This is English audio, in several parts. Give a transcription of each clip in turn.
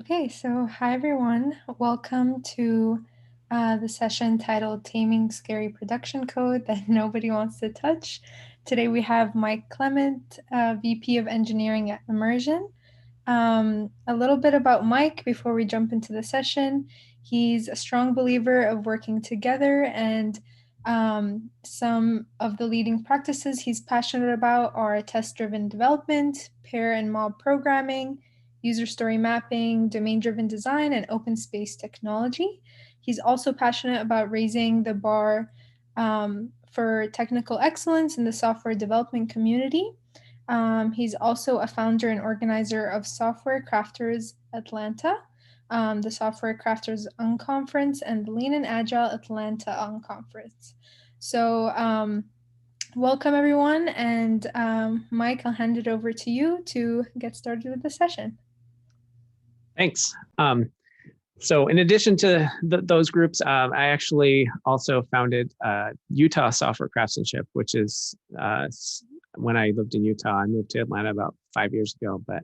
Okay, so hi everyone. Welcome to the session titled Taming Scary Production Code That Nobody Wants to Touch. Today we have Mike Clement, VP of Engineering at Immersion. A little bit about Mike before we jump into the session. He's a strong believer of working together, and some of the leading practices he's passionate about are test-driven development, pair and mob programming, user story mapping, domain-driven design, and open space technology. He's also passionate about raising the bar for technical excellence in the software development community. He's also a founder and organizer of Software Crafters Atlanta, the Software Crafters Unconference, and the Lean and Agile Atlanta Unconference. So, welcome everyone, and Mike, I'll hand it over to you to get started with the session. Thanks. So in addition to those groups, I actually also founded Utah Software Craftsmanship, which is when I lived in Utah. I moved to Atlanta about 5 years ago. But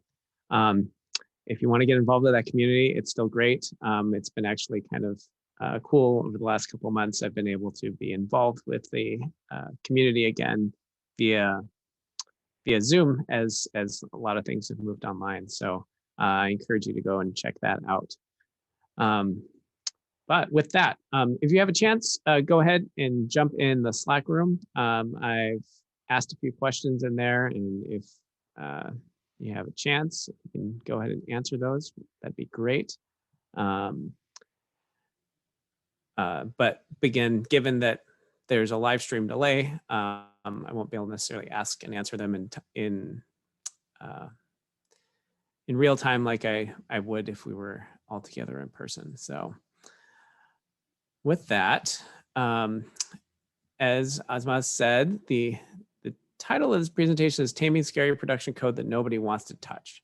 if you want to get involved with that community, it's still great. It's been actually kind of cool over the last couple of months. I've been able to be involved with the community again via Zoom, as a lot of things have moved online. So I encourage you to go and check that out. But with that, if you have a chance, go ahead and jump in the Slack room. I've asked a few questions in there, and if you have a chance, you can go ahead and answer those. That'd be great. But begin, given that there's a live stream delay, I won't be able to necessarily ask and answer them in real time like I would if we were all together in person. So with that, as Asma said, the title of this presentation is Taming Scary Production Code That Nobody Wants to Touch.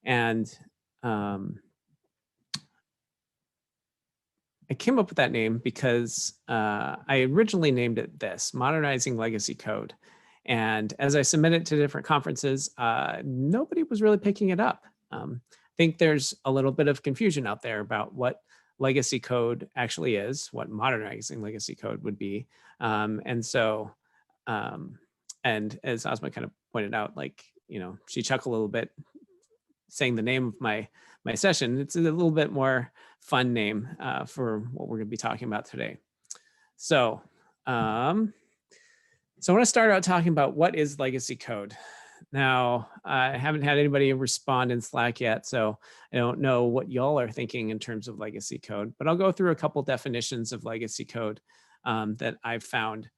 And I came up with that name because I originally named it this, Modernizing Legacy Code. And as I submitted it to different conferences, nobody was really picking it up. I think there's a little bit of confusion out there about what legacy code actually is, what modernizing legacy code would be. And so, and as Asma kind of pointed out, like, she chuckled a little bit saying the name of my session. It's a little bit more fun name for what we're going to be talking about today. So, so I want to start out talking about what is legacy code. Now, I haven't had anybody respond in Slack yet, so I don't know what y'all are thinking in terms of legacy code, but I'll go through a couple definitions of legacy code that I've found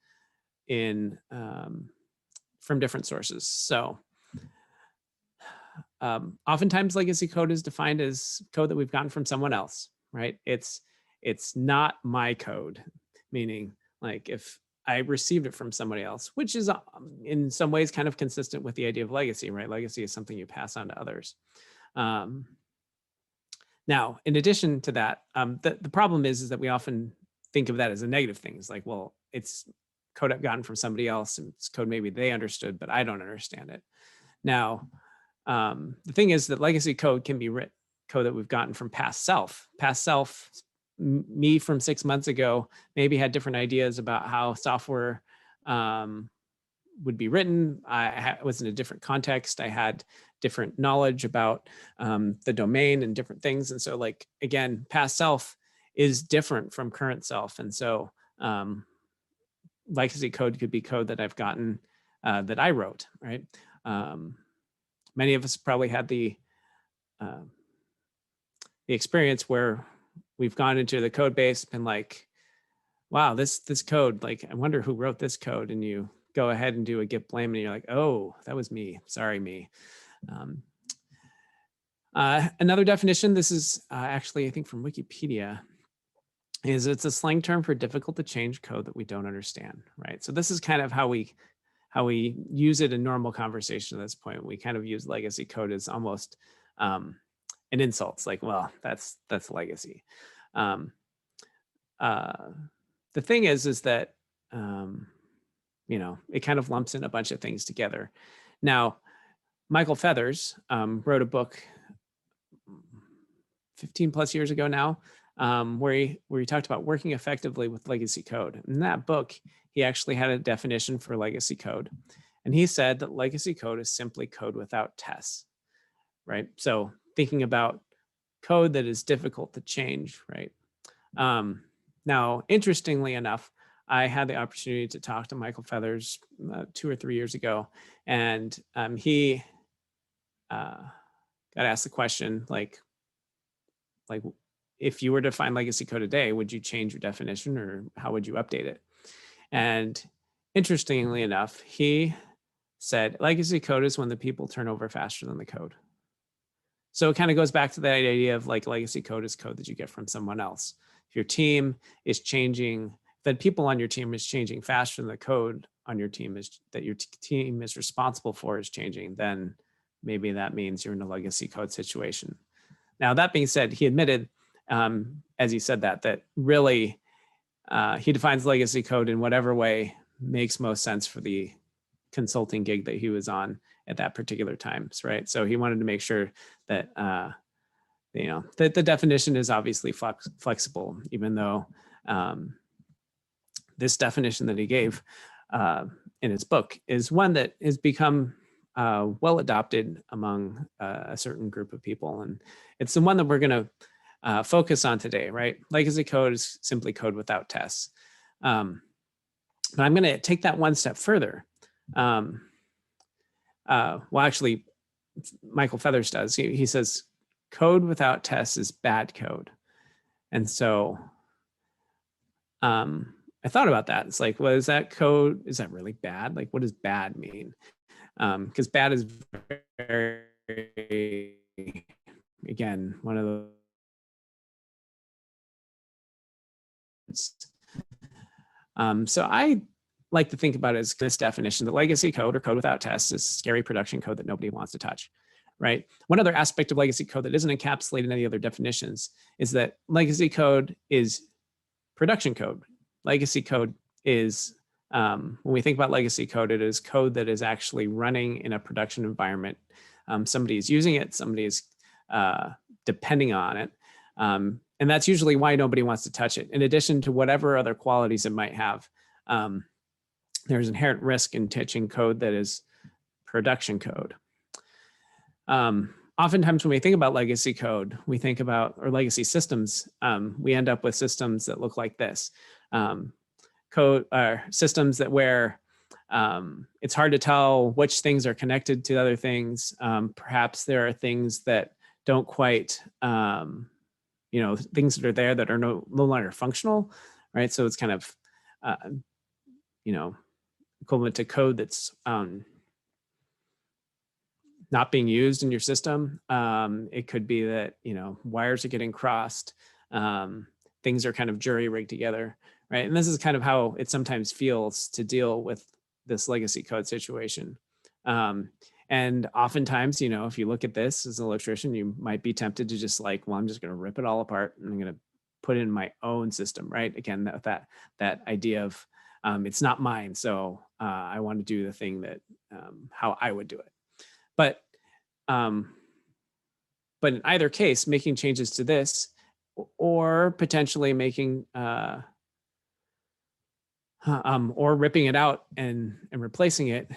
in from different sources. So oftentimes legacy code is defined as code that we've gotten from someone else, right? It's not my code, meaning like if I received it from somebody else, which is in some ways kind of consistent with the idea of legacy, right? Legacy is something you pass on to others. Now, in addition to that, the problem is that we often think of that as a negative thing. It's like, well, it's code I've gotten from somebody else, and it's code maybe they understood, but I don't understand it. Now, the thing is that legacy code can be written code that we've gotten from past self. Past self, me from 6 months ago, maybe had different ideas about how software would be written. I was in a different context. I had different knowledge about the domain and different things. And so, like, again, past self is different from current self. And so legacy code could be code that I've gotten that I wrote, right? Many of us probably had the experience where we've gone into the code base and like, wow, this code, like, I wonder who wrote this code. And you go ahead and do a git blame and you're like, oh, that was me. Sorry, me. Another definition, this is actually, I think from Wikipedia, is it's a slang term for difficult to change code that we don't understand, right? So this is kind of how we use it in normal conversation at this point. We kind of use legacy code as almost an insult. It's like, well, that's legacy. The thing is that, it kind of lumps in a bunch of things together. Now, Michael Feathers wrote a book 15 plus years ago now, where he talked about working effectively with legacy code. In that book, he actually had a definition for legacy code. And he said that legacy code is simply code without tests, right? So thinking about code that is difficult to change, right? Now, interestingly enough, I had the opportunity to talk to Michael Feathers 2 or 3 years ago, and he got asked the question, like if you were to find legacy code today, would you change your definition or how would you update it? And interestingly enough, he said legacy code is when the people turn over faster than the code. So it kind of goes back to that idea of like legacy code is code that you get from someone else. If your team is changing, that people on your team is changing faster than the code on your team is that your team is responsible for is changing, then maybe that means you're in a legacy code situation. Now, that being said, he admitted, as he said that really he defines legacy code in whatever way makes most sense for the consulting gig that he was on at that particular times, right? So he wanted to make sure that that the definition is obviously flexible, even though this definition that he gave in his book is one that has become well adopted among a certain group of people, and it's the one that we're going to focus on today, right? Legacy code is simply code without tests. But I'm going to take that one step further. Well, actually, Michael Feathers does. He says code without tests is bad code. And so I thought about that. It's like, well, is that code, is that really bad? Like, what does bad mean? Because bad is very, again, one of those. So I like to think about it as this definition: the legacy code or code without tests is scary production code that nobody wants to touch, right? One other aspect of legacy code that isn't encapsulated in any other definitions is that legacy code is production code. Legacy code is, when we think about legacy code, it is code that is actually running in a production environment. Somebody is using it, somebody is depending on it. And that's usually why nobody wants to touch it. In addition to whatever other qualities it might have, there's inherent risk in touching code that is production code. Oftentimes when we think about legacy code, we think about, or legacy systems, we end up with systems that look like this. Systems that where it's hard to tell which things are connected to other things. Perhaps there are things that don't quite, things that are there that are no longer functional, right? So it's kind of, equivalent to code that's not being used in your system. It could be that, wires are getting crossed. Things are kind of jury rigged together, right? And this is kind of how it sometimes feels to deal with this legacy code situation. And oftentimes, if you look at this as an electrician, you might be tempted to just like, well, I'm just going to rip it all apart and I'm going to put it in my own system, right? Again, that idea of it's not mine, so I want to do the thing that how I would do it. But in either case, making changes to this or potentially making or ripping it out and replacing it,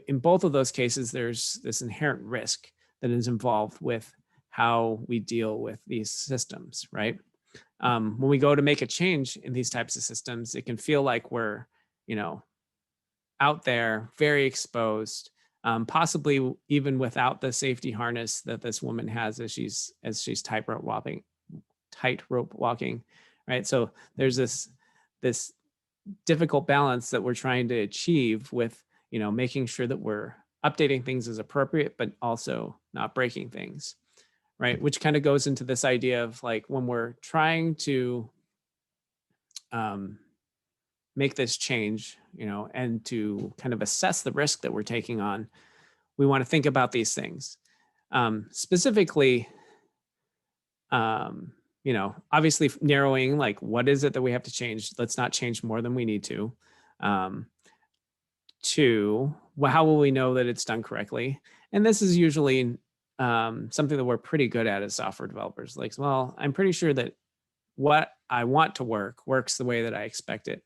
in both of those cases, there's this inherent risk that is involved with how we deal with these systems, right? When we go to make a change in these types of systems, it can feel like we're, out there, very exposed, possibly even without the safety harness that this woman has as she's tightrope walking, right? So there's this difficult balance that we're trying to achieve with, making sure that we're updating things as appropriate, but also not breaking things, right? Which kind of goes into this idea of like when we're trying to make this change, and to kind of assess the risk that we're taking on, we want to think about these things. Specifically, obviously narrowing like what is it that we have to change? Let's not change more than we need to. Two, how will we know that it's done correctly? And this is usually something that we're pretty good at as software developers. Like, well, I'm pretty sure that what I want to works the way that I expect it.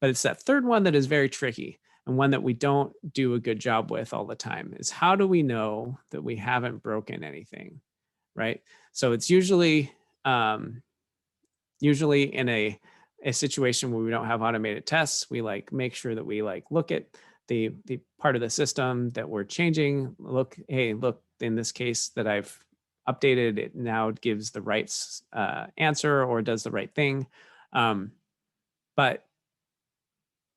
But it's that third one that is very tricky, and one that we don't do a good job with all the time, is how do we know that we haven't broken anything, right? So it's usually in a situation where we don't have automated tests, we like make sure that we like look at the part of the system that we're changing. Look, hey, look, in this case that I've updated, it now gives the right answer or does the right thing. But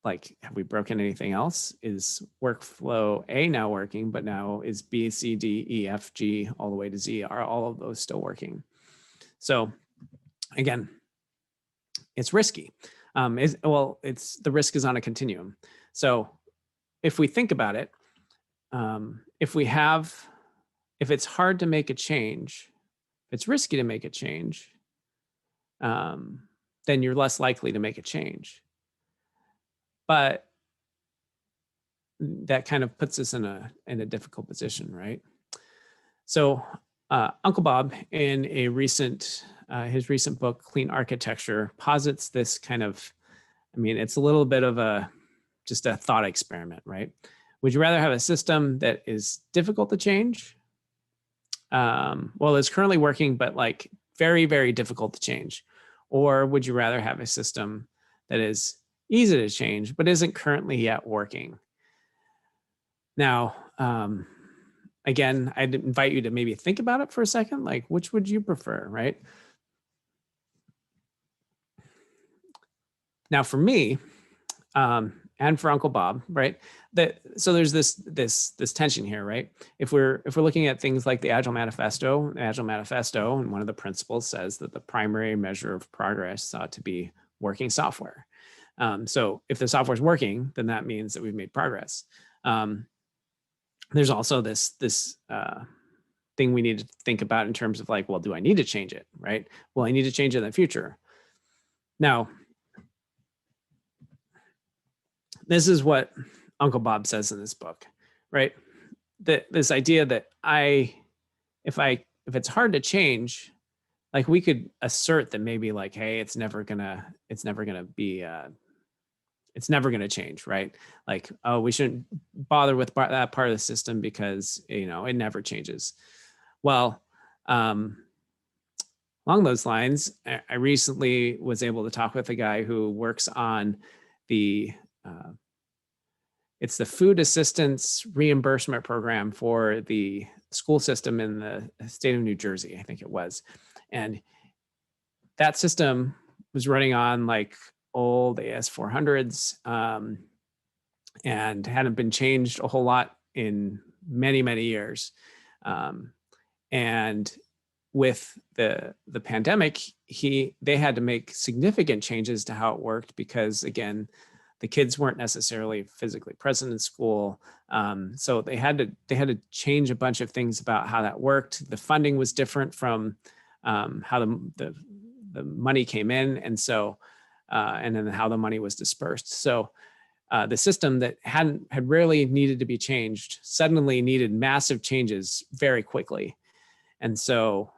like, have we broken anything else? Is workflow A now working, but now is B, C, D, E, F, G, all the way to Z? Are all of those still working? So again, it's risky. It's the risk is on a continuum. So if we think about it, if it's hard to make a change, if it's risky to make a change, then you're less likely to make a change. But that kind of puts us in a difficult position, right? So Uncle Bob, in his recent book, Clean Architecture, posits this kind of, it's a little bit of just a thought experiment, right? Would you rather have a system that is difficult to change? It's currently working, but like very, very difficult to change. Or would you rather have a system that is easy to change, but isn't currently yet working? Now, again, I'd invite you to maybe think about it for a second. Like, which would you prefer, right? Now, for me, and for Uncle Bob, right? So there's this tension here, right? If we're looking at things like the Agile Manifesto, and one of the principles says that the primary measure of progress ought to be working software. So if the software is working, then that means that we've made progress. There's also this thing we need to think about in terms of like, well, do I need to change it, right? Well, I need to change it in the future. Now, this is what Uncle Bob says in this book, right? This idea that if it's hard to change, like we could assert that maybe like, hey, it's never gonna change, right? Like, oh, we shouldn't bother with that part of the system because it never changes. Well, along those lines, I recently was able to talk with a guy who works on it's the food assistance reimbursement program for the school system in the state of New Jersey, I think it was. And that system was running on like old AS400s and hadn't been changed a whole lot in many, many years. And with the pandemic, they had to make significant changes to how it worked because, again, the kids weren't necessarily physically present in school, so they had to change a bunch of things about how that worked. The funding was different from how the money came in, and so and then how the money was dispersed. So the system that had rarely needed to be changed suddenly needed massive changes very quickly. And so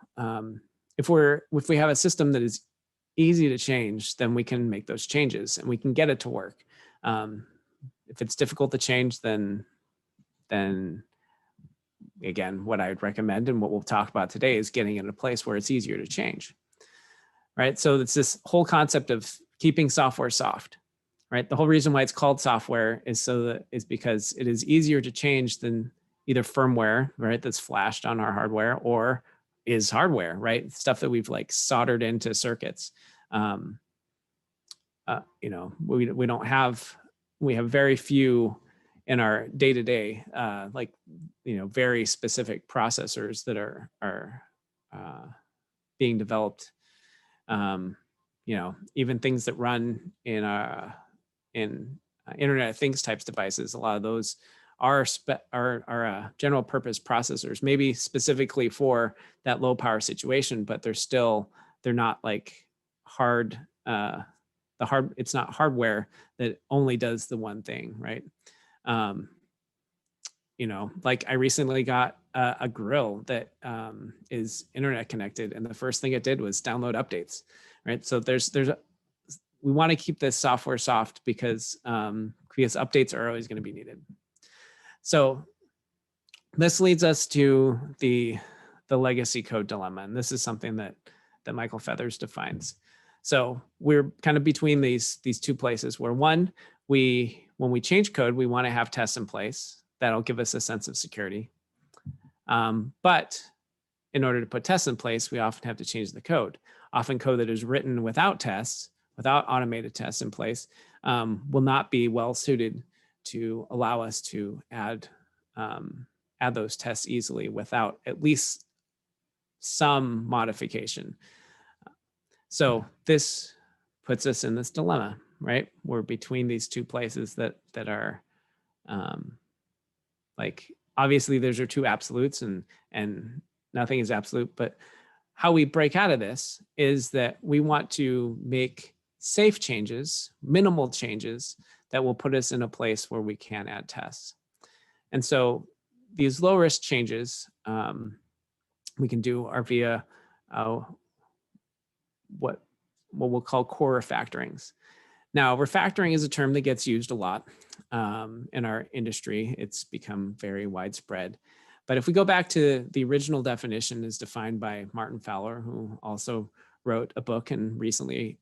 if we have a system that is easy to change, then we can make those changes and we can get it to work. If it's difficult to change, then again, what I would recommend and what we'll talk about today is getting it in a place where it's easier to change, right? So it's this whole concept of keeping software soft, right? The whole reason why it's called software is because it is easier to change than either firmware, right, that's flashed on our hardware, or is hardware, right? Stuff that we've like soldered into circuits. We have very few in our day-to-day, like, very specific processors that are being developed. Even things that run in Internet of Things types devices, a lot of those are general purpose processors, maybe specifically for that low power situation, but they're not like hard. It's not hardware that only does the one thing, right? like I recently got a grill that is internet connected, and the first thing it did was download updates, right? So we want to keep this software soft because updates are always going to be needed. So this leads us to the legacy code dilemma, and this is something that Michael Feathers defines. So we're kind of between these two places where one, when we change code, we want to have tests in place that'll give us a sense of security. But in order to put tests in place, we often have to change the code. Often code that is written without tests, without automated tests in place, will not be well suited to allow us to add those tests easily without at least some modification. So this puts us in this dilemma, right? We're between these two places that are like, obviously those are two absolutes, and nothing is absolute, but how we break out of this is that we want to make safe changes, minimal changes that will put us in a place where we can add tests. And so these low risk changes we can do are via what we'll call core refactorings. Now, refactoring is a term that gets used a lot in our industry. It's become very widespread. But if we go back to the original definition as defined by Martin Fowler, who also wrote a book and recently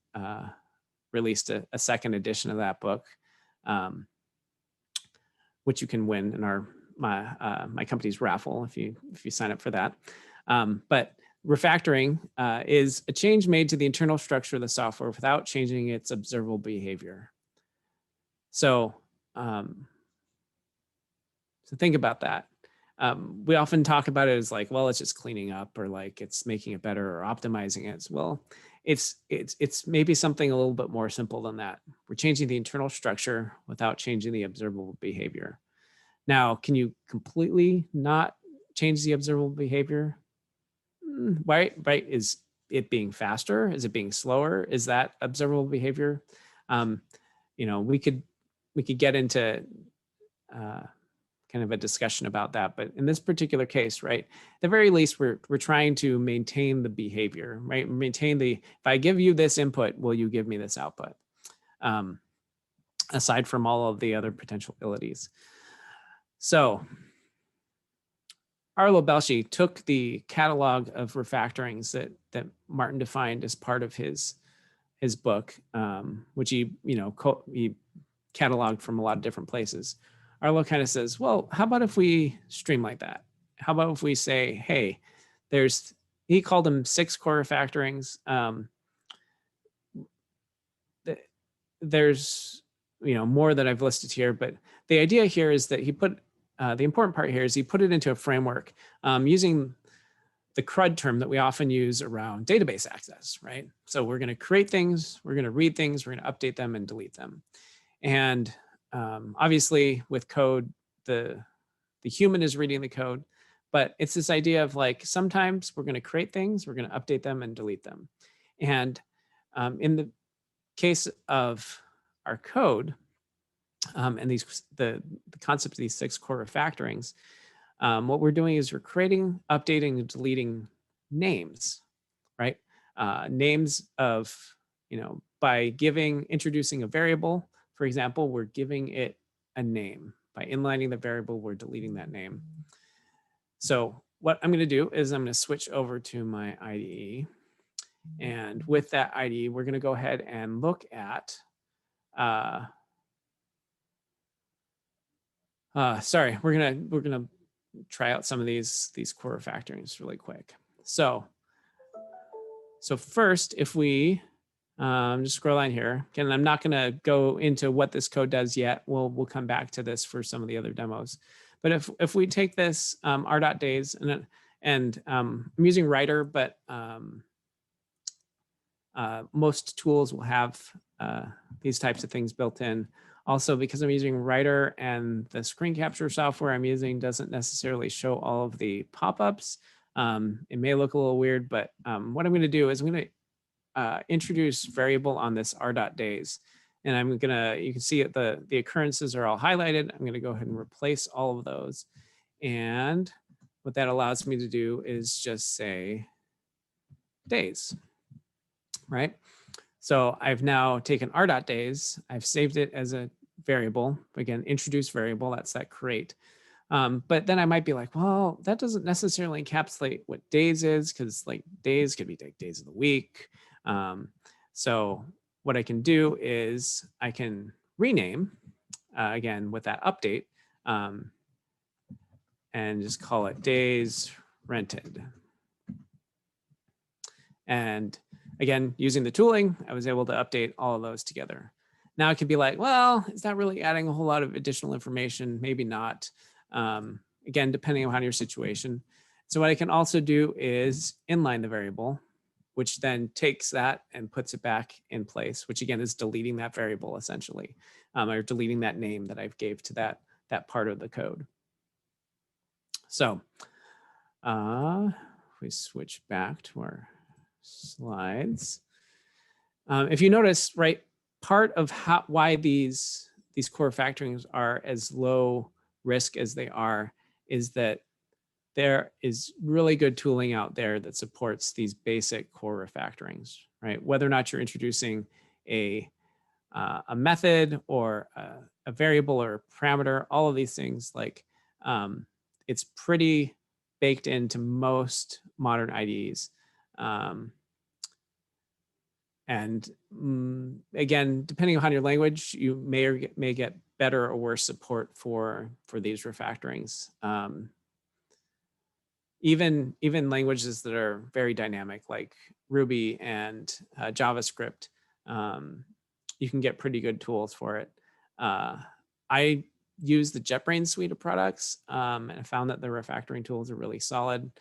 released a second edition of that book, which you can win in my company's raffle if you sign up for that. But refactoring is a change made to the internal structure of the software without changing its observable behavior. So think about that. We often talk about it as like, well, it's just cleaning up, or like it's making it better or optimizing it. Well, it's maybe something a little bit more simple than that. We're changing the internal structure without changing the observable behavior. Now, can you completely not change the observable behavior? Right? Is it being faster? Is it being slower? Is that observable behavior? We could get into kind of a discussion about that, but in this particular case, right, at the very least, we're trying to maintain the behavior, right? Maintain if I give you this input, will you give me this output? Aside from all of the other potentialities. So Arlo Belshi took the catalog of refactorings that Martin defined as part of his book, which he cataloged from a lot of different places. Arlo kind of says, well, how about if we streamline that? How about if we say, hey, he called them 6 core refactorings. There's more that I've listed here, but the idea here is that he put the important part here is he put it into a framework using the CRUD term that we often use around database access, right? So we're going to create things, we're going to read things, we're going to update them and delete them. And obviously with code, the human is reading the code, but it's this idea of like, sometimes we're going to create things, we're going to update them and delete them. And in the case of our code, and the concept of these 6 core refactorings, what we're doing is we're creating, updating, and deleting names, right? Names of, by introducing a variable, for example, we're giving it a name. By inlining the variable, we're deleting that name. So what I'm going to do is I'm going to switch over to my IDE. And with that IDE, we're going to go ahead and look at we're gonna try out some of these core refactorings really quick. So first, if we just scroll on here, again, I'm not gonna go into what this code does yet. We'll come back to this for some of the other demos. But if we take this r.days and I'm using Writer, but most tools will have these types of things built in. Also, because I'm using Writer and the screen capture software I'm using doesn't necessarily show all of the pop-ups. It may look a little weird, but what I'm going to do is I'm going to introduce variable on this r.days. And you can see the occurrences are all highlighted. I'm going to go ahead and replace all of those. And what that allows me to do is just say days, right? So I've now taken r.days, I've saved it as a variable, again, introduce variable, that's that create. But then I might be like, well, that doesn't necessarily encapsulate what days is, because like days could be like days of the week. So what I can do is I can rename, again, with that update, and just call it days rented. And again, using the tooling, I was able to update all of those together. Now it could be like, well, is that really adding a whole lot of additional information? Maybe not. Again, depending on your situation. So what I can also do is inline the variable, which then takes that and puts it back in place, which again is deleting that variable essentially, or deleting that name that I've gave to that part of the code. So if we switch back to our slides, if you notice, right, part of why these core refactorings are as low risk as they are is that there is really good tooling out there that supports these basic core refactorings, right? Whether or not you're introducing a method or a variable or a parameter, all of these things, like it's pretty baked into most modern IDEs. And again, depending on your language, you may get better or worse support for these refactorings. Even languages that are very dynamic, like Ruby and JavaScript, you can get pretty good tools for it. I use the JetBrains suite of products, and I found that the refactoring tools are really solid,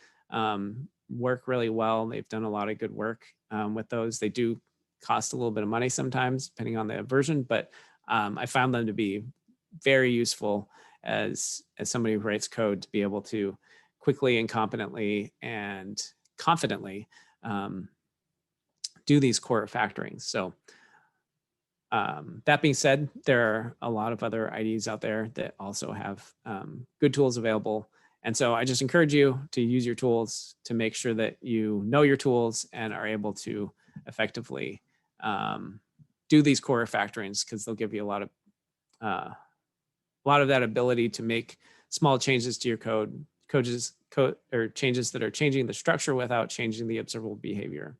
work really well. They've done a lot of good work with those. They do cost a little bit of money sometimes, depending on the version, but I found them to be very useful as somebody who writes code to be able to quickly and competently and confidently do these core refactorings. So that being said, there are a lot of other IDEs out there that also have good tools available. And so I just encourage you to use your tools to make sure that you know your tools and are able to effectively do these core refactorings, because they'll give you a lot of that ability to make small changes to your code or changes that are changing the structure without changing the observable behavior.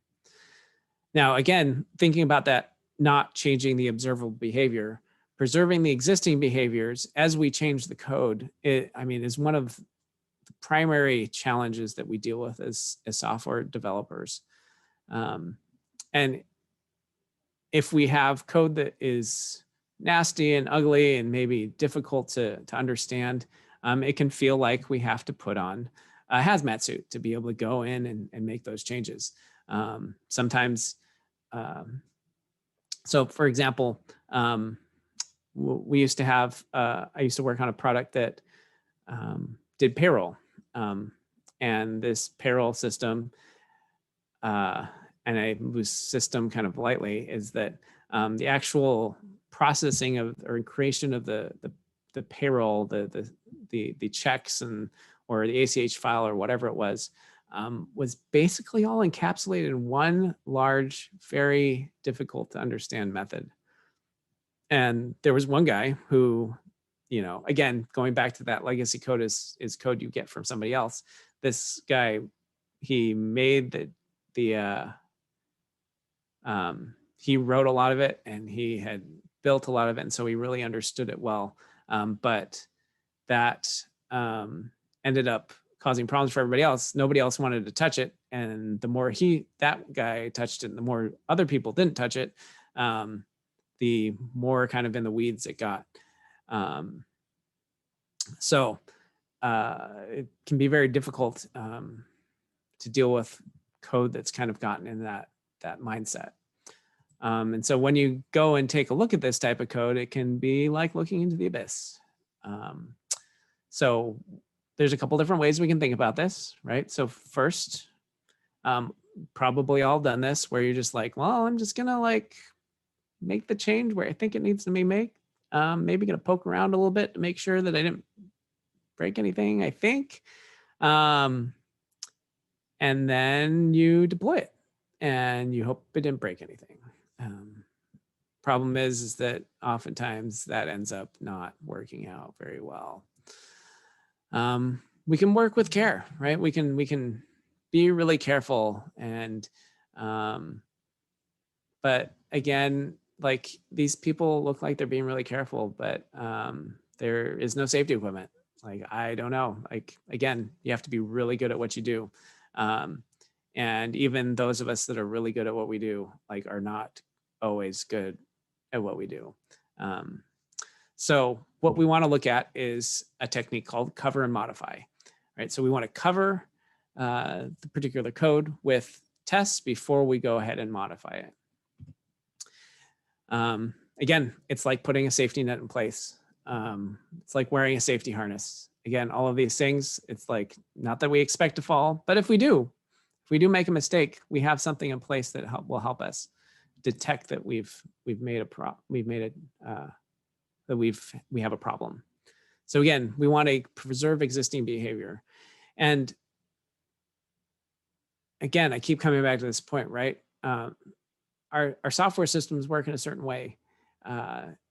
Now, again, thinking about that, not changing the observable behavior, preserving the existing behaviors as we change the code, is one of the primary challenges that we deal with as software developers. And if we have code that is nasty and ugly and maybe difficult to understand, it can feel like we have to put on a hazmat suit to be able to go in and make those changes. Sometimes, so for example, we used to have, I used to work on a product that did payroll. And this payroll system, and I use system kind of lightly, is that the actual processing of or creation of the payroll, the checks or the ACH file or whatever it was basically all encapsulated in one large, very difficult to understand method. And there was one guy who, again, going back to that legacy code is code you get from somebody else. This guy, he made he wrote a lot of it and he had built a lot of it. And so he really understood it well. But that ended up causing problems for everybody else. Nobody else wanted to touch it. And the more that guy touched it, the more other people didn't touch it, the more kind of in the weeds it got. So it can be very difficult to deal with code that's kind of gotten in that mindset. And so when you go and take a look at this type of code, it can be like looking into the abyss. So there's a couple different ways we can think about this, right? So first, probably all done this where you're just like, well, I'm just gonna like make the change where I think it needs to be made. Maybe gonna poke around a little bit to make sure that I didn't break anything, I think. And then you deploy it and you hope it didn't break anything. Problem is that oftentimes that ends up not working out very well. We can work with care, right? We can be really careful, and but again, like, these people look like they're being really careful, but there is no safety equipment. Like, I don't know. Like, again, you have to be really good at what you do. And even those of us that are really good at what we do, like, are not always good at what we do. So what we want to look at is a technique called cover and modify, right? So we want to cover the particular code with tests before we go ahead and modify it. Again, it's like putting a safety net in place. It's like wearing a safety harness. Again, all of these things, it's like, not that we expect to fall, but if we do make a mistake, we have something in place that will help us detect that we have a problem. So again, we want to preserve existing behavior. And again, I keep coming back to this point, right? Our software systems work in a certain way,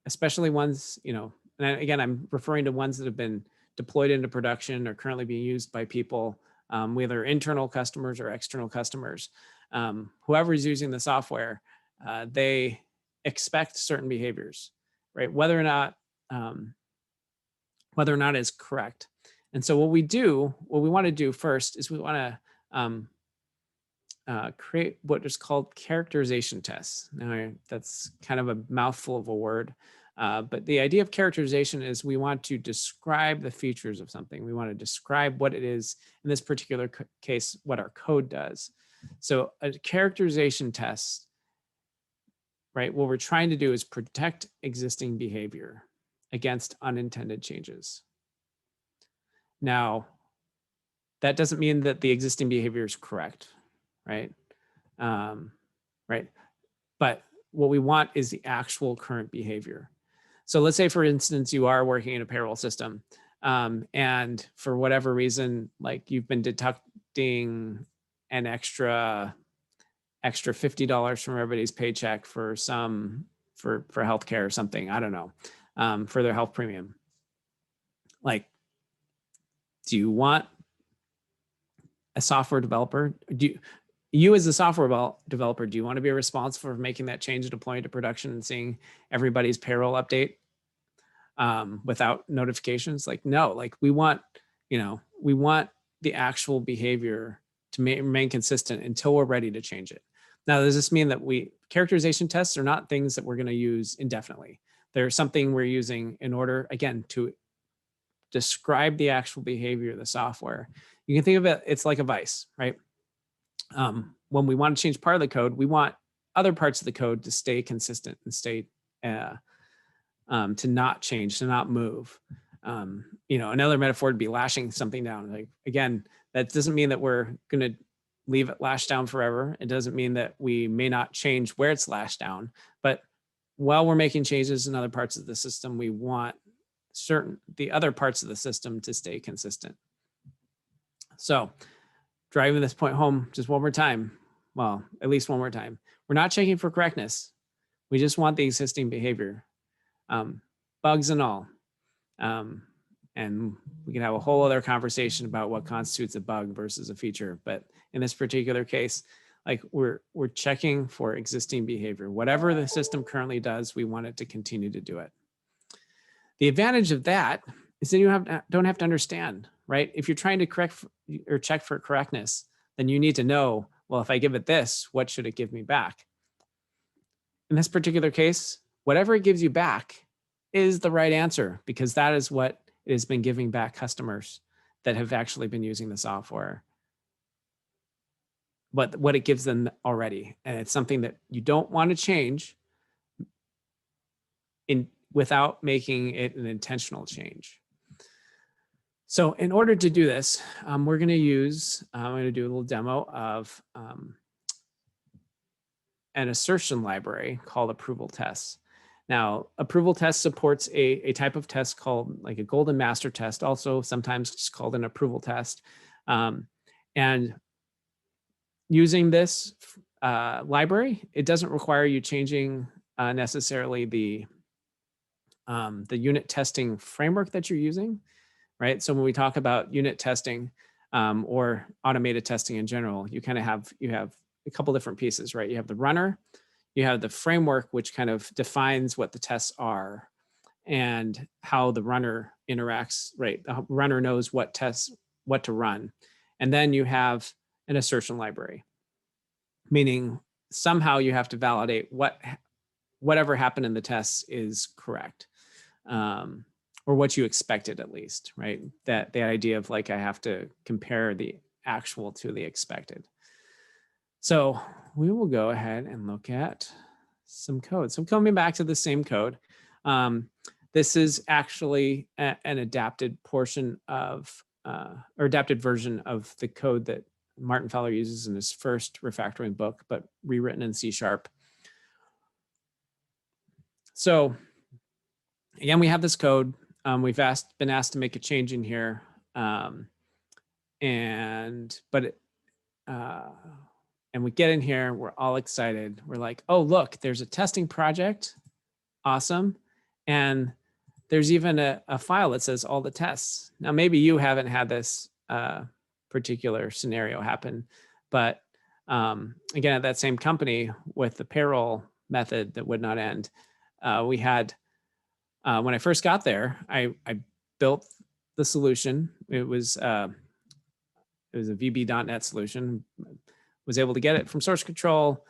especially ones, and again, I'm referring to ones that have been deployed into production or currently being used by people, whether internal customers or external customers. Whoever is using the software, they expect certain behaviors, right? Whether or not it's correct. And so what we want to do first is we want to create what is called characterization tests. Now, that's kind of a mouthful of a word, but the idea of characterization is we want to describe the features of something. We want to describe what it is, in this particular case, what our code does. So a characterization test, right, what we're trying to do is protect existing behavior against unintended changes. Now, that doesn't mean that the existing behavior is correct, right? Right. But what we want is the actual current behavior. So let's say, for instance, you are working in a payroll system, and for whatever reason, like, you've been deducting an extra $50 from everybody's paycheck for healthcare or something. I don't know, for their health premium. Like, do you want a software developer? You as a software developer, do you want to be responsible for making that change and deploying to production and seeing everybody's payroll update without notifications? Like, no. Like, we want the actual behavior to remain consistent until we're ready to change it. Now, does this mean that characterization tests are not things that we're going to use indefinitely? They're something we're using in order, again, to describe the actual behavior of the software. You can think of it, it's like a vice, right? When we want to change part of the code, we want other parts of the code to stay consistent and stay to not change, to not move. Another metaphor would be lashing something down. Like, again, that doesn't mean that we're going to leave it lashed down forever. It doesn't mean that we may not change where it's lashed down, but while we're making changes in other parts of the system, we want the other parts of the system to stay consistent. So, driving this point home just one more time, well, at least one more time, we're not checking for correctness. We just want the existing behavior, bugs and all. And we can have a whole other conversation about what constitutes a bug versus a feature. But in this particular case, like, we're checking for existing behavior. Whatever the system currently does, we want it to continue to do it. The advantage of that is that you don't have to understand, right? If you're trying to correct or check for correctness, then you need to know, well, if I give it this, what should it give me back? In this particular case, whatever it gives you back is the right answer, because that is what it has been giving back customers that have actually been using the software. But what it gives them already, and it's something that you don't want to change without making it an intentional change. So in order to do this, we're going to use, I'm going to do a little demo of an assertion library called approval tests. Now, approval test supports a type of test called like a golden master test, also sometimes it's called an approval test. And using this library, it doesn't require you changing necessarily the unit testing framework that you're using, right? So when we talk about unit testing or automated testing in general, you kind of have a couple different pieces, right? You have the runner, you have the framework, which kind of defines what the tests are and how the runner interacts, right? The runner knows what tests, what to run. And then you have an assertion library, meaning somehow you have to validate whatever happened in the tests is correct. Or what you expected at least, right? That the idea of like, I have to compare the actual to the expected. So we will go ahead and look at some code. So coming back to the same code, this is actually an adapted portion of, or adapted version of the code that Martin Fowler uses in his first refactoring book, but rewritten in C#. So again, we have this code. We've been asked to make a change in here, and we get in here, we're all excited. We're like, oh, look, there's a testing project. Awesome. And there's even a file that says all the tests. Now, maybe you haven't had this particular scenario happen, but again, at that same company with the payroll method that would not end, we had, when I first got there, I built the solution. It was a VB.NET solution. Was able to get it from source control,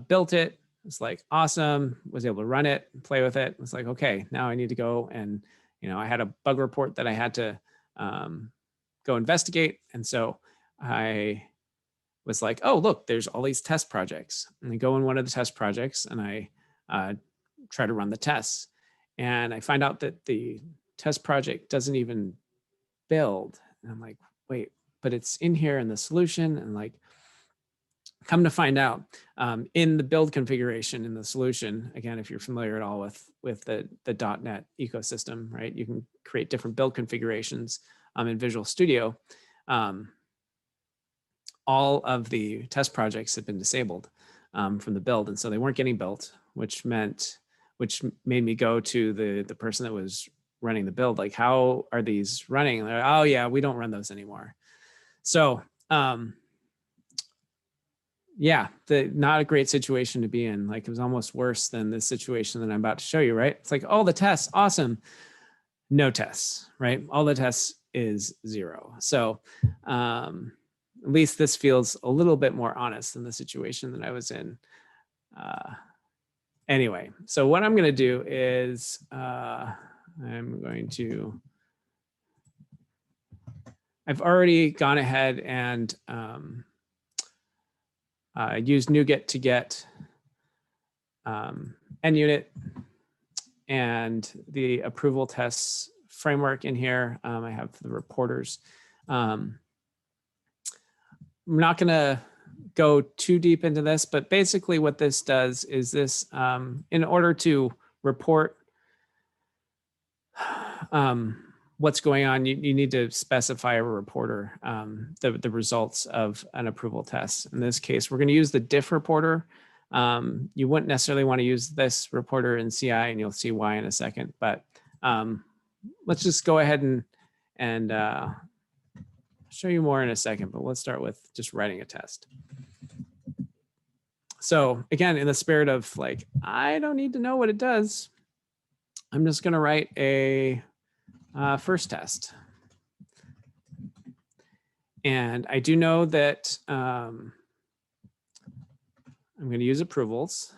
built it. It's like awesome. Was able to run it, play with it. It's like, okay, now I need to go and, I had a bug report that I had to go investigate. And so I was like, oh, look, there's all these test projects. And I go in one of the test projects and I try to run the tests. And I find out that the test project doesn't even build. And I'm like, wait, but it's in here in the solution. And like, come to find out, in the build configuration in the solution, again, if you're familiar at all with the .NET ecosystem, right? You can create different build configurations in Visual Studio. All of the test projects have been disabled from the build, and so they weren't getting built, which made me go to the person that was running the build, like, how are these running? And they're like, oh yeah, we don't run those anymore. So yeah, not a great situation to be in. Like, it was almost worse than the situation that I'm about to show you, right? It's like, all the tests, awesome. No tests, right? All the tests is 0. So at least this feels a little bit more honest than the situation that I was in. Anyway, so what I'm going to do is I've already gone ahead and used NuGet to get NUnit and the approval tests framework in here. I have the reporters. I'm not going to go too deep into this, but basically what this does is this, in order to report what's going on, you need to specify a reporter, the results of an approval test. In this case, we're going to use the diff reporter. You wouldn't necessarily want to use this reporter in CI, and you'll see why in a second. But let's just go ahead and show you more in a second. But let's start with just writing a test. So again, in the spirit of like, I don't need to know what it does, I'm just going to write a first test. And I do know that I'm going to use approvals.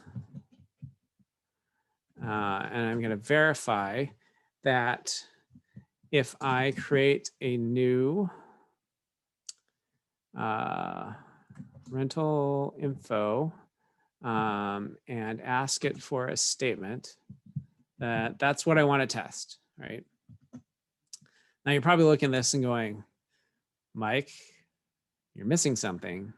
And I'm going to verify that if I create a new rental info and ask it for a statement, that's what I want to test, right? Now you're probably looking at this and going, Mike, you're missing something.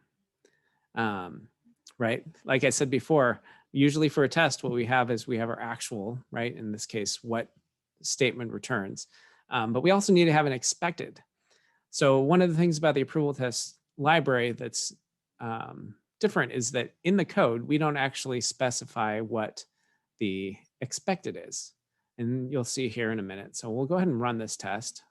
right? Like I said before, usually for a test, what we have is we have our actual, right? In this case, what statement returns. But we also need to have an expected. So one of the things about the approval test library that's different is that in the code, we don't actually specify what the expected is. And you'll see here in a minute. So we'll go ahead and run this test.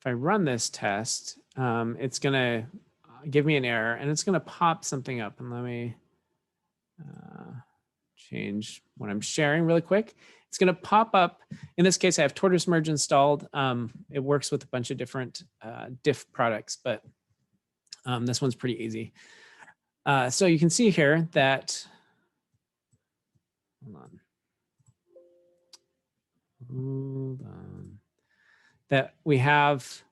If I run this test, it's going to give me an error and it's going to pop something up. And let me change what I'm sharing really quick. It's going to pop up. In this case, I have Tortoise Merge installed. It works with a bunch of different diff products, but this one's pretty easy. So you can see here that, hold on, that we have,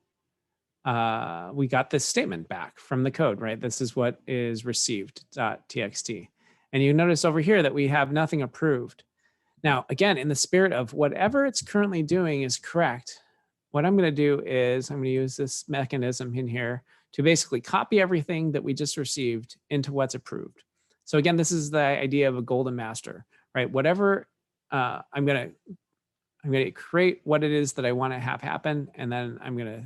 we got this statement back from the code, right? This is what is received.txt. And you notice over here that we have nothing approved. Now, again, in the spirit of whatever it's currently doing is correct, what I'm going to do is I'm going to use this mechanism in here to basically copy everything that we just received into what's approved. So again, this is the idea of a golden master, right? Whatever I'm going to create what it is that I want to have happen, and then I'm going to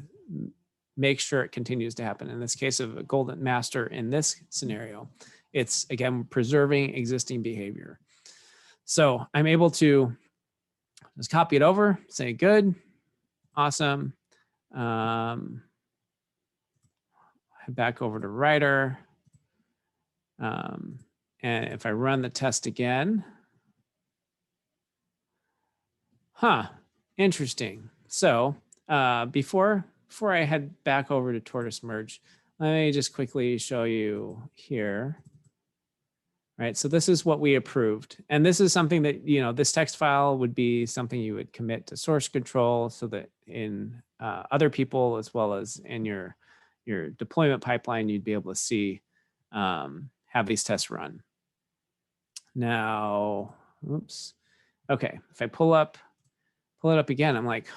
make sure it continues to happen. In this case of a golden master in this scenario, it's again preserving existing behavior. So I'm able to just copy it over, say good, awesome. Head back over to writer. And if I run the test again, interesting. So before I head back over to Tortoise Merge, let me just quickly show you here. Right, so this is what we approved. And this is something that, this text file would be something you would commit to source control so that in other people, as well as in your deployment pipeline, you'd be able to see, have these tests run. Now, oops. Okay, if I pull it up again, I'm like,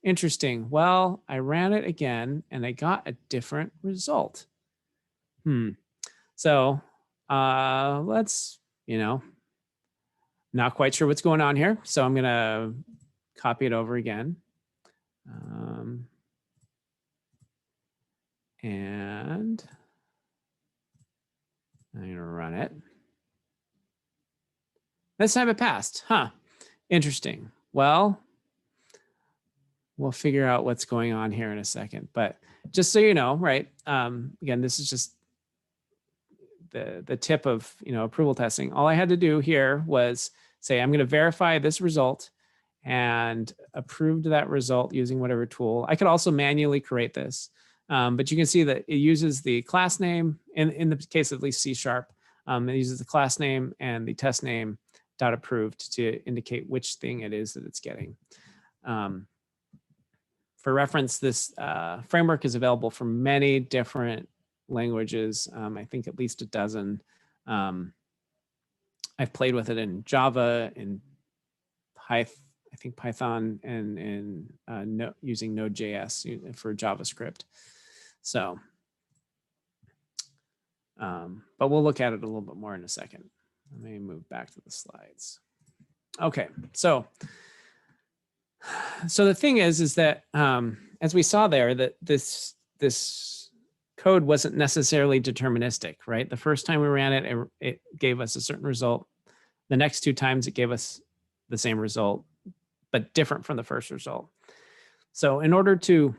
interesting. Well, I ran it again and I got a different result. So let's, not quite sure what's going on here. So I'm going to copy it over again. And I'm going to run it. This time it passed. Interesting. Well, we'll figure out what's going on here in a second. But just so you know, right, again, this is just the tip of approval testing. All I had to do here was say, I'm going to verify this result and approved that result using whatever tool. I could also manually create this, but you can see that it uses the class name, in the case of at least C#, it uses the class name and the test name .approved to indicate which thing it is that it's getting. For reference, this framework is available for many different languages. I think at least a dozen. I've played with it in Java, in Python, and in using Node.js for JavaScript. So, but we'll look at it a little bit more in a second. Let me move back to the slides. Okay, so the thing is that as we saw there, that this code wasn't necessarily deterministic, right? The first time we ran it, it gave us a certain result. The next two times it gave us the same result, but different from the first result. So in order to,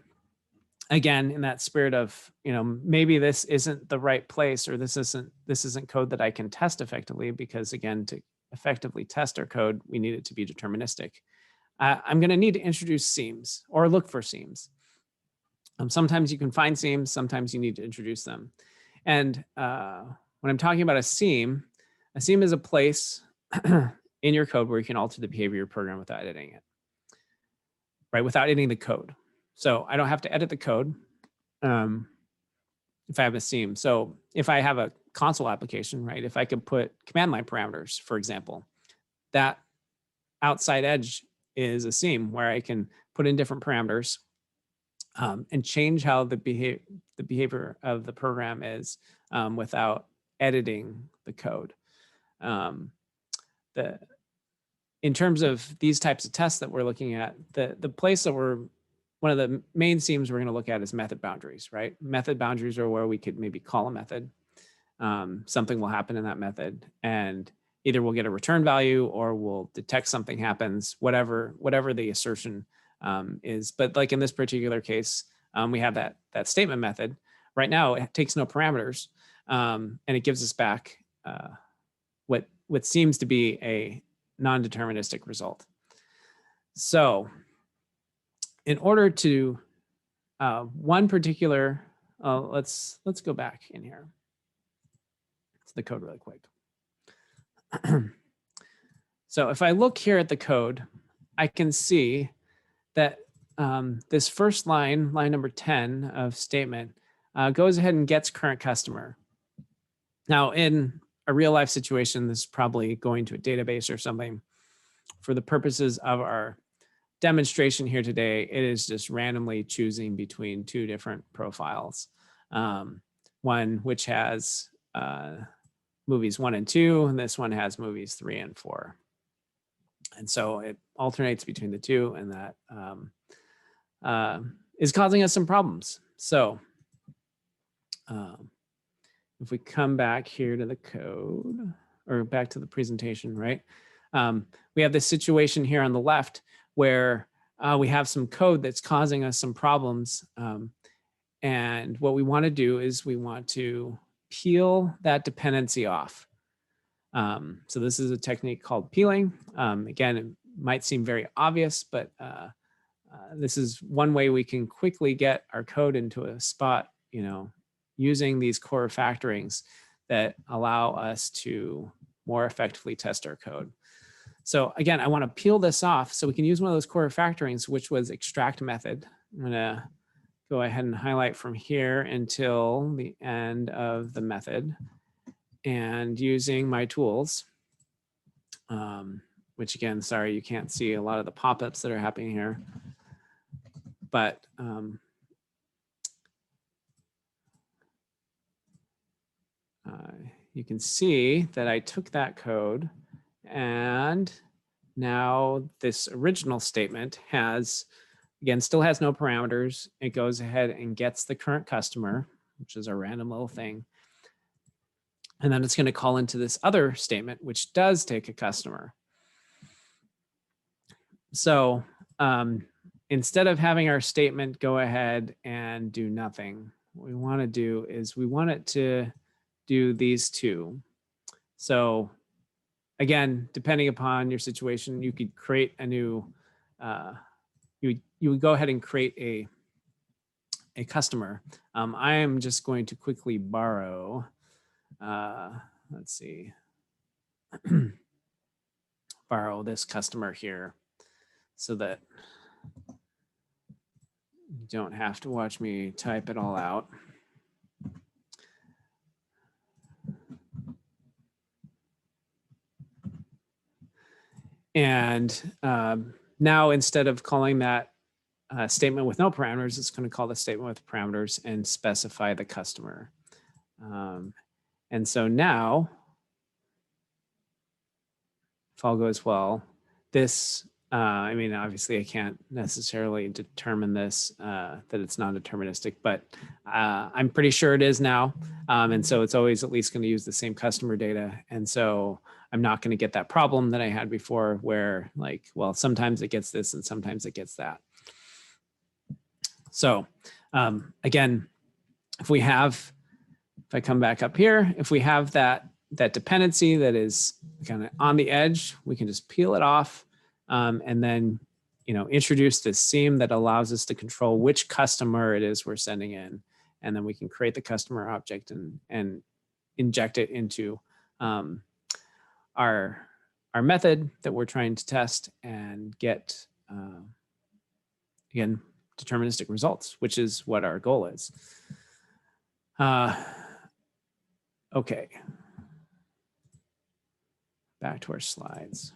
again, in that spirit of, maybe this isn't the right place, or this isn't code that I can test effectively, because again, to effectively test our code, we need it to be deterministic. I'm going to need to introduce seams or look for seams. Sometimes you can find seams, sometimes you need to introduce them. And when I'm talking about a seam is a place in your code where you can alter the behavior of your program without editing it, right? Without editing the code. So I don't have to edit the code if I have a seam. So if I have a console application, right? If I could put command line parameters, for example, that outside edge is a seam where I can put in different parameters and change how the the behavior of the program is without editing the code. In terms of these types of tests that we're looking at, the place that one of the main themes we're going to look at is method boundaries, right? Method boundaries are where we could maybe call a method. Something will happen in that method, and either we'll get a return value or we'll detect something happens, whatever the assertion is. But like in this particular case, we have that statement method. Right now, it takes no parameters, and it gives us back what seems to be a non-deterministic result. So in order to one particular, let's go back in here to the code really quick. So if I look here at the code, I can see that this first line number 10 of statement, goes ahead and gets current customer. Now, in a real life situation, this is probably going to a database or something. For the purposes of our demonstration here today, it is just randomly choosing between two different profiles. One which has movies 1 and 2, and this one has movies 3 and 4. And so it alternates between the two, and that is causing us some problems. So if we come back here to the code, or back to the presentation, right? We have this situation here on the left where we have some code that's causing us some problems. And what we want to do is we want to peel that dependency off. So this is a technique called peeling. Again, it might seem very obvious, but this is one way we can quickly get our code into a spot, using these core refactorings that allow us to more effectively test our code. So again, I want to peel this off so we can use one of those core refactorings, which was extract method. I'm going to go ahead and highlight from here until the end of the method, and using my tools, which again, sorry, you can't see a lot of the pop-ups that are happening here, but you can see that I took that code, and now this original statement has, again, still has no parameters. It goes ahead and gets the current customer, which is a random little thing. And then it's going to call into this other statement, which does take a customer. So instead of having our statement go ahead and do nothing, what we want to do is we want it to do these two. So again, depending upon your situation, you could create a new, you would go ahead and create a customer. I am just going to quickly borrow, let's see, borrow this customer here so that you don't have to watch me type it all out. And now instead of calling that statement with no parameters, it's going to call the statement with parameters and specify the customer. And so now, if all goes well, this, I mean, obviously I can't necessarily determine this, that it's non-deterministic, but I'm pretty sure it is now. And so it's always at least going to use the same customer data. And so I'm not going to get that problem that I had before where like, well, sometimes it gets this and sometimes it gets that. So again, if I come back up here, if we have that dependency that is kind of on the edge, we can just peel it off and then, introduce this seam that allows us to control which customer it is we're sending in. And then we can create the customer object and inject it into our method that we're trying to test and get, again, deterministic results, which is what our goal is. Okay. Back to our slides.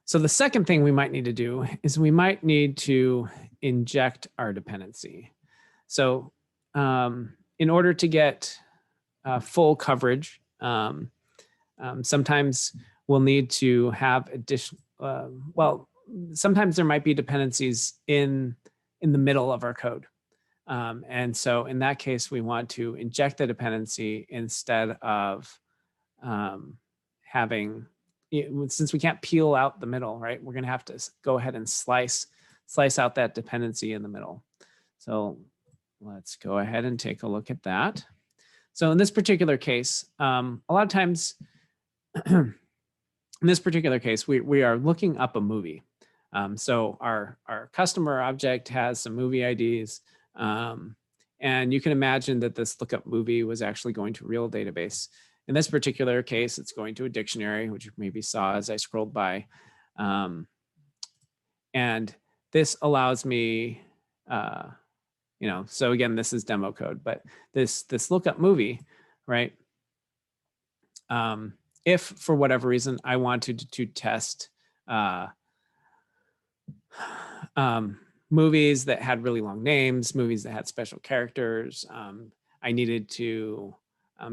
So the second thing we might need to do is we might need to inject our dependency. So in order to get full coverage, sometimes we'll need to have additional, well, sometimes there might be dependencies in the middle of our code. And so in that case, we want to inject the dependency instead of having, since we can't peel out the middle, right? We're going to have to go ahead and slice out that dependency in the middle. So let's go ahead and take a look at that. So in this particular case, a lot of times, in this particular case, we are looking up a movie. So our customer object has some movie IDs. And you can imagine that this lookup movie was actually going to a real database. In this particular case, it's going to a dictionary, which you maybe saw as I scrolled by. And this allows me, so again, this is demo code, but this lookup movie, right? If for whatever reason I wanted to test movies that had really long names, movies that had special characters, I needed to,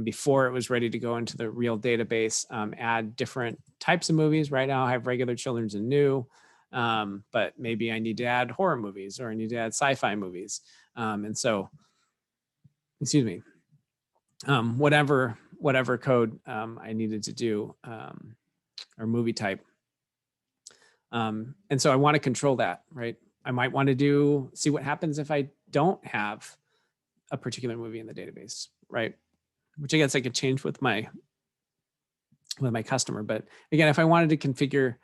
before it was ready to go into the real database, add different types of movies. Right now I have regular, children's, and new, but maybe I need to add horror movies, or I need to add sci-fi movies. And so, excuse me, whatever code I needed to do, or movie type. And so I want to control that, right? I might want to see what happens if I don't have a particular movie in the database, right? Which I guess I could change with my customer. But again, if I wanted to configure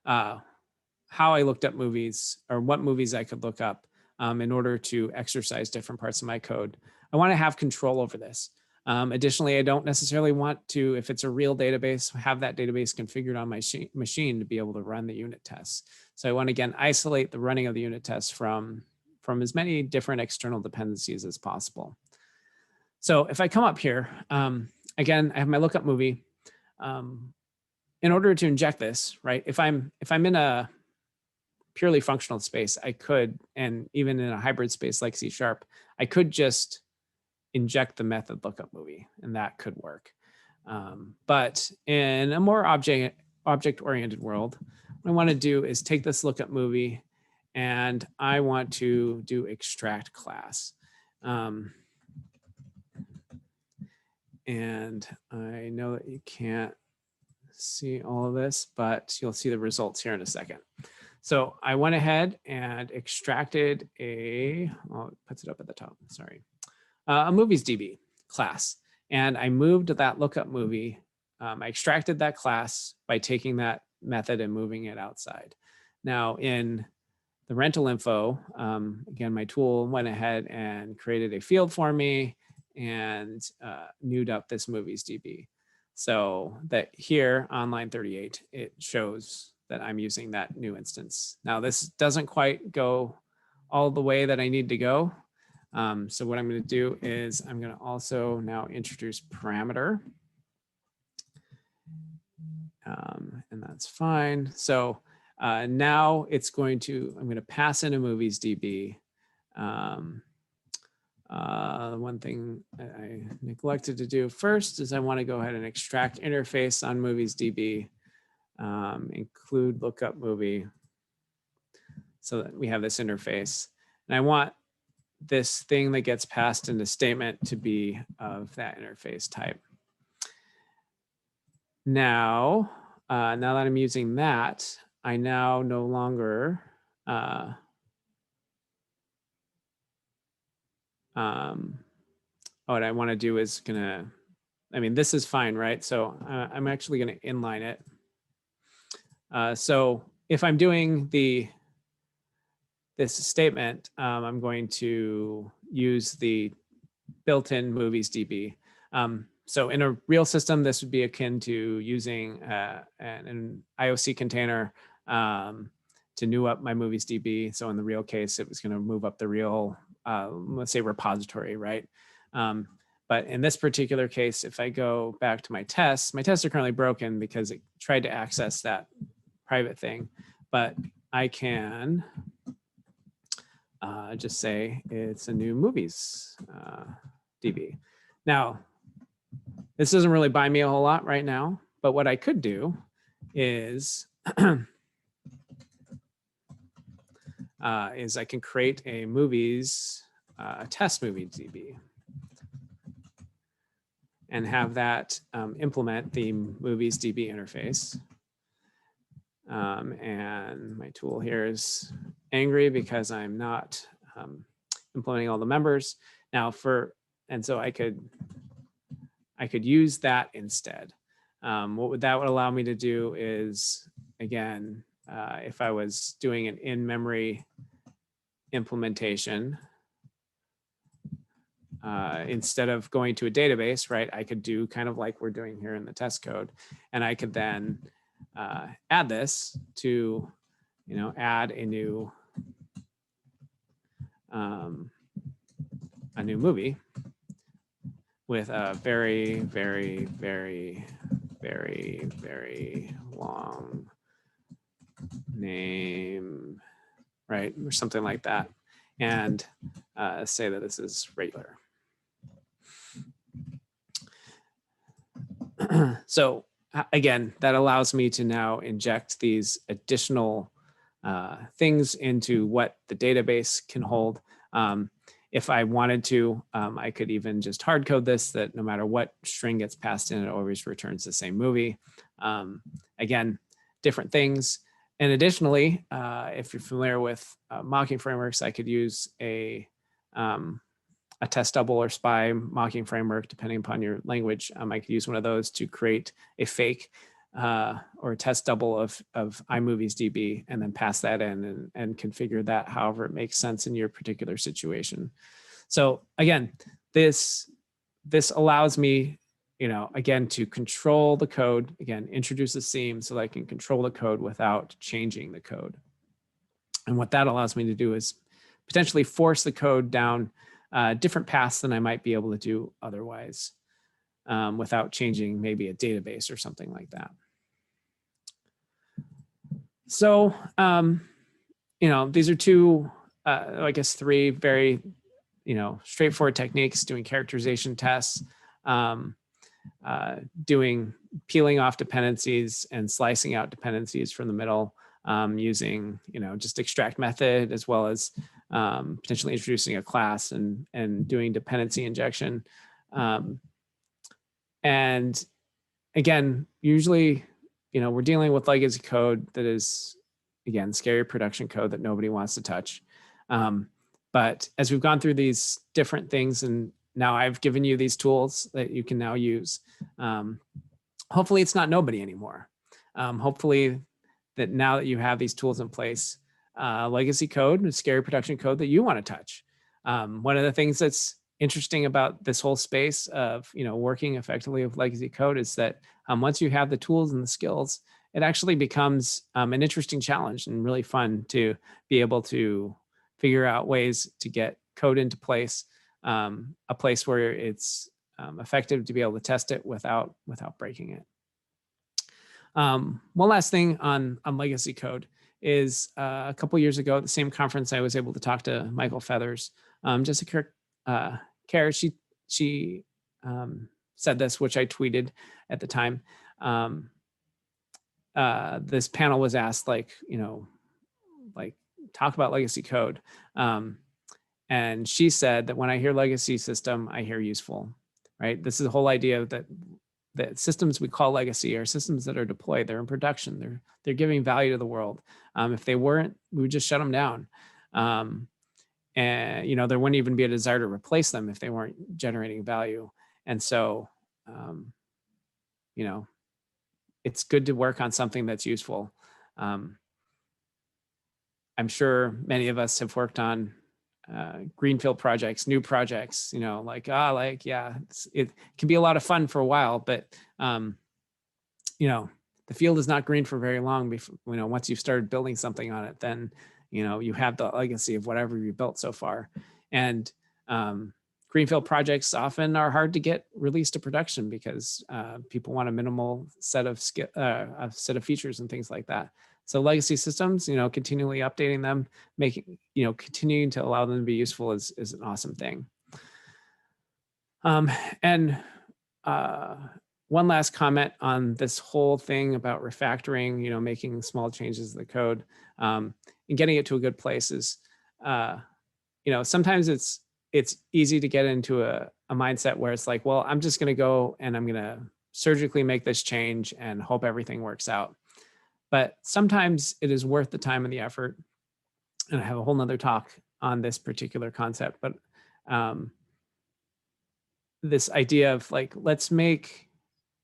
how I looked up movies, or what movies I could look up in order to exercise different parts of my code, I want to have control over this. Additionally, I don't necessarily want to, if it's a real database, have that database configured on my machine to be able to run the unit tests. So I want to, again, isolate the running of the unit tests from as many different external dependencies as possible. So if I come up here, again, I have my lookup movie. In order to inject this, right, if I'm in a purely functional space, I could, and even in a hybrid space like C#, I could just inject the method lookup movie, and that could work. But in a more object-oriented world, what I want to do is take this lookup movie, and I want to do extract class. And I know that you can't see all of this, but you'll see the results here in a second. So I went ahead and extracted it puts it up at the top, sorry. A movies DB class. And I moved that lookup movie. I extracted that class by taking that method and moving it outside. Now in the rental info, again, my tool went ahead and created a field for me and newed up this movies DB. So that here on line 38, it shows that I'm using that new instance. Now this doesn't quite go all the way that I need to go. So what I'm going to do is I'm going to also now introduce parameter. And that's fine. So now it's I'm going to pass in a movies DB. One thing I neglected to do first is I want to go ahead and extract interface on movies DB, include lookup movie, so that we have this interface. And I want this thing that gets passed in the statement to be of that interface type. Now, now that I'm using that, I now no longer what I want to do is this is fine, right? So I'm actually going to inline it. So if I'm doing this statement, I'm going to use the built-in movies DB. So in a real system, this would be akin to using an IOC container to new up my movies DB. So in the real case, it was going to move up the real, let's say, repository, right? But in this particular case, if I go back to my tests are currently broken because it tried to access that private thing. But I can just say it's a new movies DB. Now, this doesn't really buy me a whole lot right now, but what I could do is I can create a movies test movie DB and have that implement the movies DB interface. And my tool here is angry because I'm not implementing all the members now and so I could use that instead. What that would allow me to do is, again, if I was doing an in-memory implementation, instead of going to a database, right, I could do kind of like we're doing here in the test code, and I could then add this to, add a new movie with a very, very, very, very, very long name, right, or something like that, and say that this is regular. So again, that allows me to now inject these additional things into what the database can hold. If I wanted to, I could even just hard code this, that no matter what string gets passed in, it always returns the same movie. Again, different things. And additionally, if you're familiar with mocking frameworks, I could use a test double or spy mocking framework, depending upon your language. I could use one of those to create a fake or a test double of iMovies DB and then pass that in and configure that however it makes sense in your particular situation. So again, this allows me, again, to control the code, again, introduce a seam so that I can control the code without changing the code. And what that allows me to do is potentially force the code down different paths than I might be able to do otherwise without changing maybe a database or something like that. So, these are two, I guess, three very, straightforward techniques: doing characterization tests, doing peeling off dependencies and slicing out dependencies from the middle, using, just extract method, as well as potentially introducing a class and doing dependency injection. And again, usually, we're dealing with legacy code that is, again, scary production code that nobody wants to touch. But as we've gone through these different things, and now I've given you these tools that you can now use, hopefully it's not nobody anymore. Hopefully that now that you have these tools in place, legacy code, scary production code that you want to touch. One of the things that's interesting about this whole space of working effectively with legacy code is that once you have the tools and the skills, it actually becomes an interesting challenge and really fun to be able to figure out ways to get code into place, a place where it's effective to be able to test it without breaking it. One last thing on legacy code is a couple years ago at the same conference, I was able to talk to Michael Feathers. Jessica Kerr, she said this, which I tweeted at the time. This panel was asked, talk about legacy code. And she said that when I hear legacy system, I hear useful, right? This is the whole idea that systems we call legacy are systems that are deployed, they're in production, they're giving value to the world. If they weren't, we would just shut them down. And there wouldn't even be a desire to replace them if they weren't generating value. And so, it's good to work on something that's useful. I'm sure many of us have worked on greenfield projects, new projects, it can be a lot of fun for a while, but the field is not green for very long before, once you've started building something on it, then you have the legacy of whatever you built so far. And greenfield projects often are hard to get released to production because people want a minimal set of features and things like that. So legacy systems, continually updating them, making, continuing to allow them to be useful is an awesome thing. And one last comment on this whole thing about refactoring, making small changes to the code, and getting it to a good place is, sometimes it's easy to get into a mindset where it's like, well, I'm just going to go and I'm going to surgically make this change and hope everything works out. But sometimes it is worth the time and the effort. And I have a whole nother talk on this particular concept, but this idea of like, let's make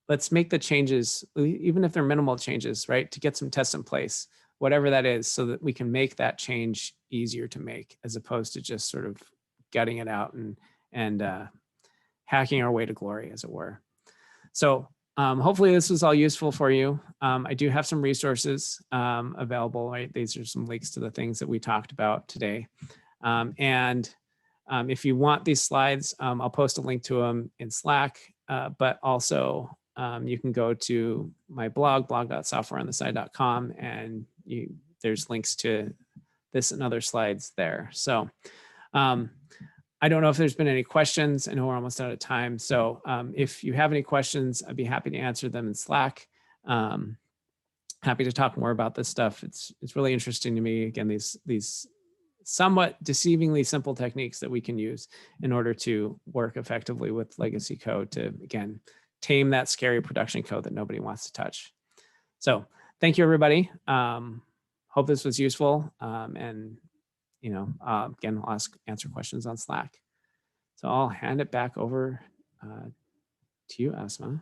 the changes, even if they're minimal changes, right? To get some tests in place, whatever that is, so that we can make that change easier to make, as opposed to just sort of gutting it out and hacking our way to glory, as it were. So hopefully this was all useful for you. I do have some resources available, right? These are some links to the things that we talked about today. And if you want these slides, I'll post a link to them in Slack, but also you can go to my blog, blog.softwareontheside.com, and there's links to this and other slides there. So I don't know if there's been any questions. I know we're almost out of time. So if you have any questions, I'd be happy to answer them in Slack. Happy to talk more about this stuff. It's really interesting to me. Again, these somewhat deceivingly simple techniques that we can use in order to work effectively with legacy code to, again, tame that scary production code that nobody wants to touch. So thank you, everybody. Hope this was useful. And again, I'll answer questions on Slack. So I'll hand it back over to you, Asma.